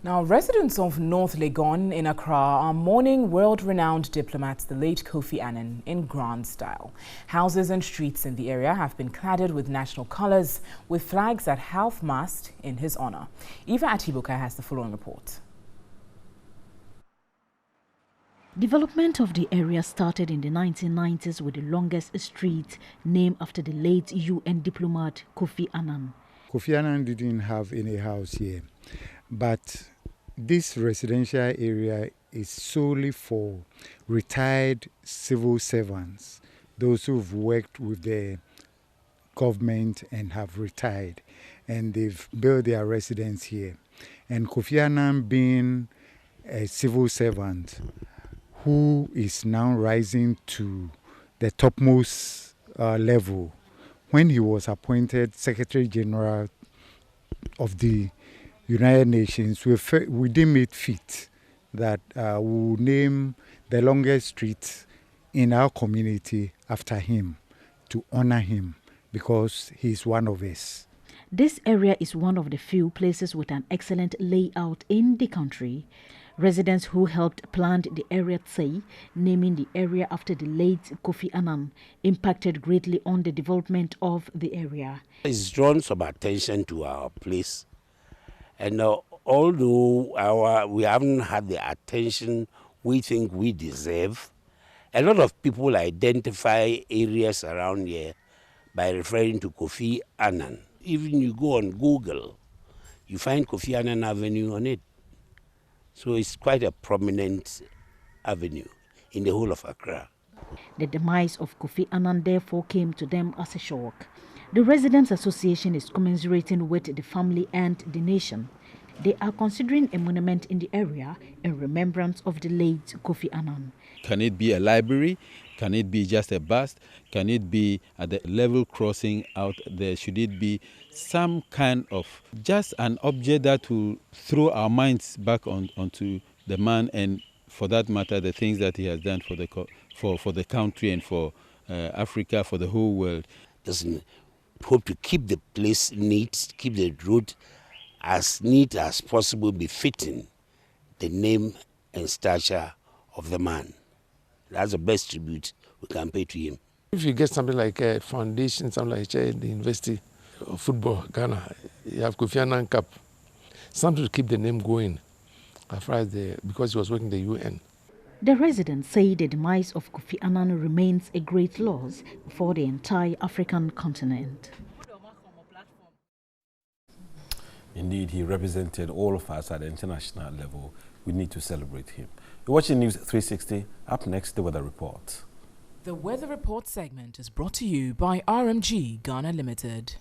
Now, residents of North Legon in Accra are mourning world-renowned diplomat, the late Kofi Annan, in grand style. Houses and streets in the area have been cladded with national colors, with flags at half-mast in his honor. Eva Atibuka has the following report. Development of the area started in the 1990s with the longest street named after the late UN diplomat Kofi Annan. Kofi Annan didn't have any house here, but this residential area is solely for retired civil servants, those who've worked with the government and have retired, and they've built their residence here. And Kofi Annan, being a civil servant who is now rising to the topmost level, when he was appointed Secretary General of the United Nations, we deemed it fit that we will name the longest street in our community after him, to honor him, because he's one of us. This area is one of the few places with an excellent layout in the country. Residents who helped plan the area say naming the area after the late Kofi Annan impacted greatly on the development of the area. It's drawn some attention to our place. And although we haven't had the attention we think we deserve, a lot of people identify areas around here by referring to Kofi Annan. Even you go on Google, you find Kofi Annan Avenue on it. So it's quite a prominent avenue in the whole of Accra. The demise of Kofi Annan therefore came to them as a shock. The Residents Association is commiserating with the family and the nation. They are considering a monument in the area in remembrance of the late Kofi Annan. Can it be a library? Can it be just a bust? Can it be at the level crossing out there? Should it be some kind of just an object that will throw our minds back onto the man, and for that matter, the things that he has done for the country and for Africa, for the whole world? Doesn't hope to keep the place neat, keep the road as neat as possible, befitting the name and stature of the man. That's the best tribute we can pay to him. If you get something like a foundation, something like the University of Football, Ghana, you have Kofi Annan Cup, something to keep the name going, as far as because he was working the UN. The residents say the demise of Kofi Annan remains a great loss for the entire African continent. Indeed, he represented all of us at the international level. We need to celebrate him. You're watching News 360. Up next, the weather report. The Weather Report segment is brought to you by RMG Ghana Limited.